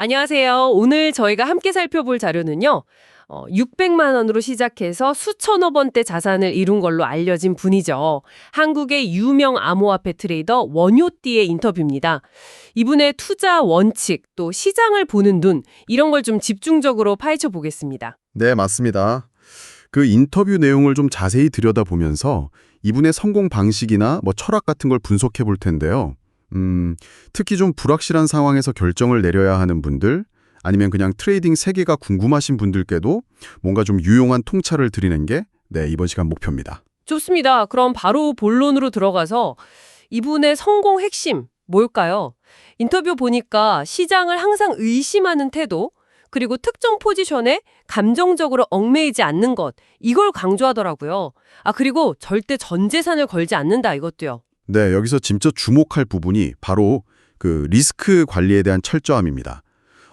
안녕하세요. 오늘 저희가 함께 살펴볼 자료는요. 600만 원으로 시작해서 수천억 원대 자산을 이룬 걸로 알려진 분이죠. 한국의 유명 암호화폐 트레이더 원효띠의 인터뷰입니다. 이분의 투자 원칙, 또 시장을 보는 눈, 이런 걸 좀 집중적으로 파헤쳐 보겠습니다. 네, 맞습니다. 그 인터뷰 내용을 좀 자세히 들여다보면서 이분의 성공 방식이나 철학 같은 걸 분석해 볼 텐데요. 특히 좀 불확실한 상황에서 결정을 내려야 하는 분들, 아니면 그냥 트레이딩 세계가 궁금하신 분들께도 뭔가 좀 유용한 통찰을 드리는 게 이번 시간 목표입니다. 좋습니다. 그럼 바로 본론으로 들어가서 이분의 성공 핵심 뭘까요? 인터뷰 보니까 시장을 항상 의심하는 태도, 그리고 특정 포지션에 감정적으로 얽매이지 않는 것, 이걸 강조하더라고요. 그리고 절대 전 재산을 걸지 않는다, 이것도요. 네, 여기서 진짜 주목할 부분이 바로 그 리스크 관리에 대한 철저함입니다.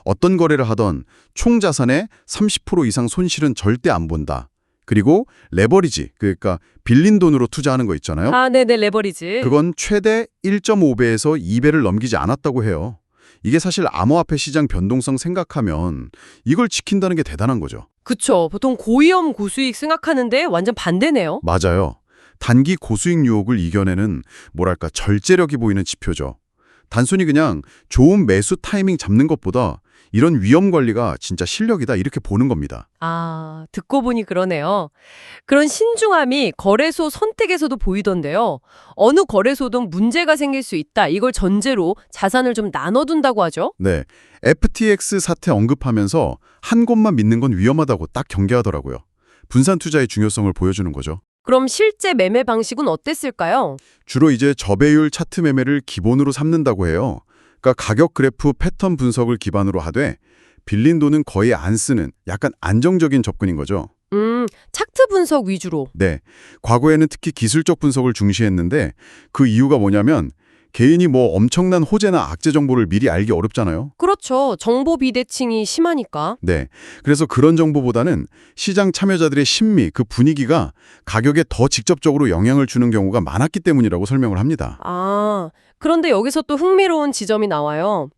어떤 거래를 하던 총 자산의 30% 이상 손실은 절대 안 본다. 그리고 레버리지, 그러니까 빌린 돈으로 투자하는 거 있잖아요. 네네, 레버리지. 그건 최대 1.5배에서 2배를 넘기지 않았다고 해요. 이게 사실 암호화폐 시장 변동성 생각하면 이걸 지킨다는 게 대단한 거죠. 그쵸. 보통 고위험 고수익 생각하는데 완전 반대네요. 맞아요. 단기 고수익 유혹을 이겨내는 뭐랄까 절제력이 보이는 지표죠. 단순히 그냥 좋은 매수 타이밍 잡는 것보다 이런 위험 관리가 진짜 실력이다 이렇게 보는 겁니다. 듣고 보니 그러네요. 그런 신중함이 거래소 선택에서도 보이던데요. 어느 거래소든 문제가 생길 수 있다. 이걸 전제로 자산을 좀 나눠둔다고 하죠. 네, FTX 사태 언급하면서 한 곳만 믿는 건 위험하다고 딱 경계하더라고요. 분산 투자의 중요성을 보여주는 거죠. 그럼 실제 매매 방식은 어땠을까요? 주로 이제 저배율 차트 매매를 기본으로 삼는다고 해요. 그러니까 가격 그래프 패턴 분석을 기반으로 하되 빌린 돈은 거의 안 쓰는 약간 안정적인 접근인 거죠. 차트 분석 위주로. 네, 과거에는 특히 기술적 분석을 중시했는데 그 이유가 뭐냐면 개인이 엄청난 호재나 악재 정보를 미리 알기 어렵잖아요. 그렇죠. 정보 비대칭이 심하니까. 네, 그래서 그런 정보보다는 시장 참여자들의 심리, 그 분위기가 가격에 더 직접적으로 영향을 주는 경우가 많았기 때문이라고 설명을 합니다. 그런데 여기서 또 흥미로운 지점이 나와요.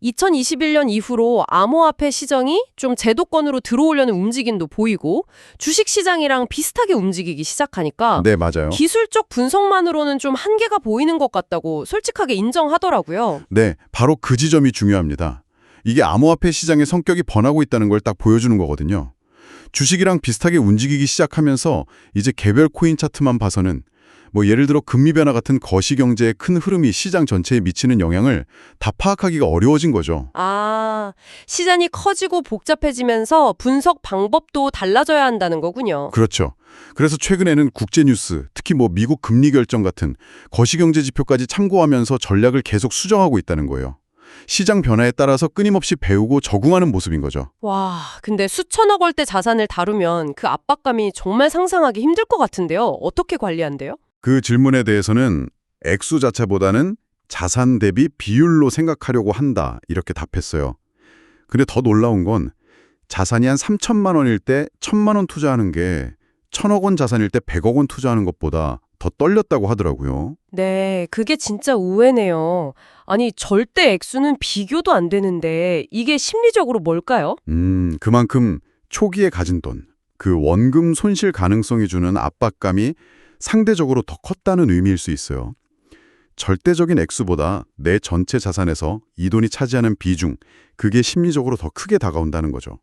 2021년 이후로 암호화폐 시장이 좀 제도권으로 들어오려는 움직임도 보이고 주식시장이랑 비슷하게 움직이기 시작하니까 네, 맞아요. 기술적 분석만으로는 좀 한계가 보이는 것 같다고 솔직하게 인정하더라고요. 네, 바로 그 지점이 중요합니다. 이게 암호화폐 시장의 성격이 변하고 있다는 걸 딱 보여주는 거거든요. 주식이랑 비슷하게 움직이기 시작하면서 이제 개별 코인 차트만 봐서는 예를 들어 금리 변화 같은 거시경제의 큰 흐름이 시장 전체에 미치는 영향을 다 파악하기가 어려워진 거죠. 시장이 커지고 복잡해지면서 분석 방법도 달라져야 한다는 거군요. 그렇죠. 그래서 최근에는 국제뉴스, 특히 미국 금리 결정 같은 거시경제 지표까지 참고하면서 전략을 계속 수정하고 있다는 거예요. 시장 변화에 따라서 끊임없이 배우고 적응하는 모습인 거죠. 와, 근데 수천억 원대 자산을 다루면 그 압박감이 정말 상상하기 힘들 것 같은데요. 어떻게 관리한대요? 그 질문에 대해서는 액수 자체보다는 자산 대비 비율로 생각하려고 한다 이렇게 답했어요. 근데 더 놀라운 건 자산이 한 3천만 원일 때 1,000만 원 투자하는 게 1,000억 원 자산일 때 100억 원 투자하는 것보다 더 떨렸다고 하더라고요. 네, 그게 진짜 의외네요. 아니, 절대 액수는 비교도 안 되는데 이게 심리적으로 뭘까요? 그만큼 초기에 가진 돈, 그 원금 손실 가능성이 주는 압박감이 상대적으로 더 컸다는 의미일 수 있어요. 절대적인 액수보다 내 전체 자산에서 이 돈이 차지하는 비중, 그게 심리적으로 더 크게 다가온다는 거죠.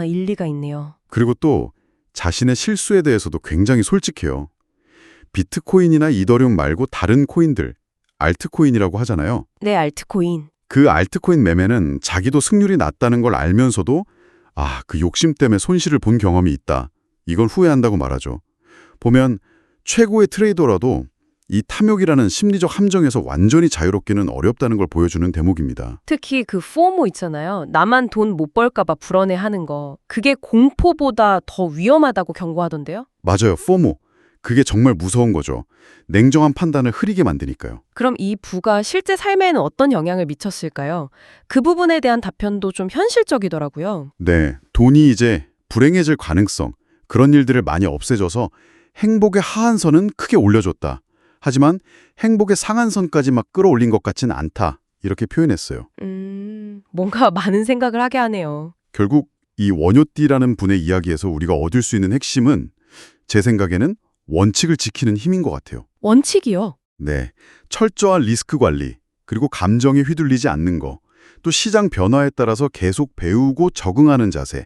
일리가 있네요. 그리고 또 자신의 실수에 대해서도 굉장히 솔직해요. 비트코인이나 이더리움 말고 다른 코인들, 알트코인이라고 하잖아요. 네, 알트코인. 그 알트코인 매매는 자기도 승률이 낮다는 걸 알면서도 그 욕심 때문에 손실을 본 경험이 있다. 이걸 후회한다고 말하죠. 보면 최고의 트레이더라도 이 탐욕이라는 심리적 함정에서 완전히 자유롭기는 어렵다는 걸 보여주는 대목입니다. 특히 그 포모 있잖아요. 나만 돈 못 벌까 봐 불안해하는 거. 그게 공포보다 더 위험하다고 경고하던데요. 맞아요. 포모. 그게 정말 무서운 거죠. 냉정한 판단을 흐리게 만드니까요. 그럼 이 부가 실제 삶에는 어떤 영향을 미쳤을까요? 그 부분에 대한 답변도 좀 현실적이더라고요. 네. 돈이 이제 불행해질 가능성, 그런 일들을 많이 없애줘서 행복의 하한선은 크게 올려줬다. 하지만 행복의 상한선까지 막 끌어올린 것 같진 않다. 이렇게 표현했어요. 뭔가 많은 생각을 하게 하네요. 결국 이 원효띠라는 분의 이야기에서 우리가 얻을 수 있는 핵심은 제 생각에는 원칙을 지키는 힘인 것 같아요. 원칙이요. 네, 철저한 리스크 관리, 그리고 감정에 휘둘리지 않는 거, 또 시장 변화에 따라서 계속 배우고 적응하는 자세,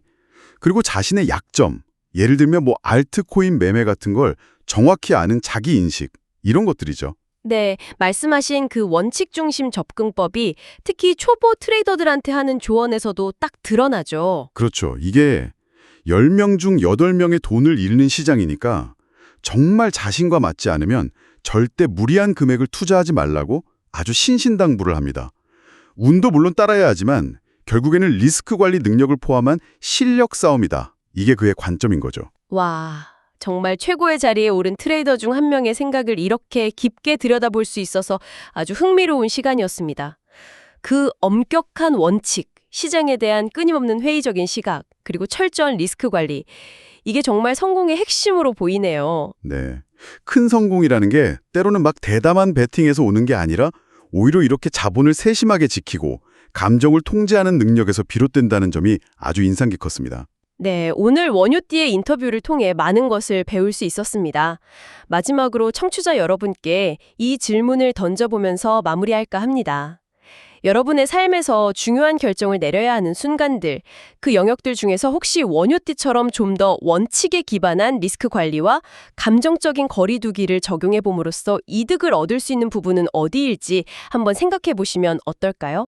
그리고 자신의 약점, 예를 들면 뭐 알트코인 매매 같은 걸 정확히 아는 자기 인식, 이런 것들이죠. 네, 말씀하신 그 원칙 중심 접근법이 특히 초보 트레이더들한테 하는 조언에서도 딱 드러나죠. 그렇죠. 이게 10명 중 8명의 돈을 잃는 시장이니까 정말 자신과 맞지 않으면 절대 무리한 금액을 투자하지 말라고 아주 신신당부를 합니다. 운도 물론 따라야 하지만 결국에는 리스크 관리 능력을 포함한 실력 싸움이다. 이게 그의 관점인 거죠. 와, 정말 최고의 자리에 오른 트레이더 중 한 명의 생각을 이렇게 깊게 들여다볼 수 있어서 아주 흥미로운 시간이었습니다. 그 엄격한 원칙, 시장에 대한 끊임없는 회의적인 시각, 그리고 철저한 리스크 관리. 이게 정말 성공의 핵심으로 보이네요. 네. 큰 성공이라는 게 때로는 막 대담한 배팅에서 오는 게 아니라 오히려 이렇게 자본을 세심하게 지키고 감정을 통제하는 능력에서 비롯된다는 점이 아주 인상 깊었습니다. 네, 오늘 원효띠의 인터뷰를 통해 많은 것을 배울 수 있었습니다. 마지막으로 청취자 여러분께 이 질문을 던져보면서 마무리할까 합니다. 여러분의 삶에서 중요한 결정을 내려야 하는 순간들, 그 영역들 중에서 혹시 원효띠처럼 좀 더 원칙에 기반한 리스크 관리와 감정적인 거리두기를 적용해 봄으로써 이득을 얻을 수 있는 부분은 어디일지 한번 생각해 보시면 어떨까요?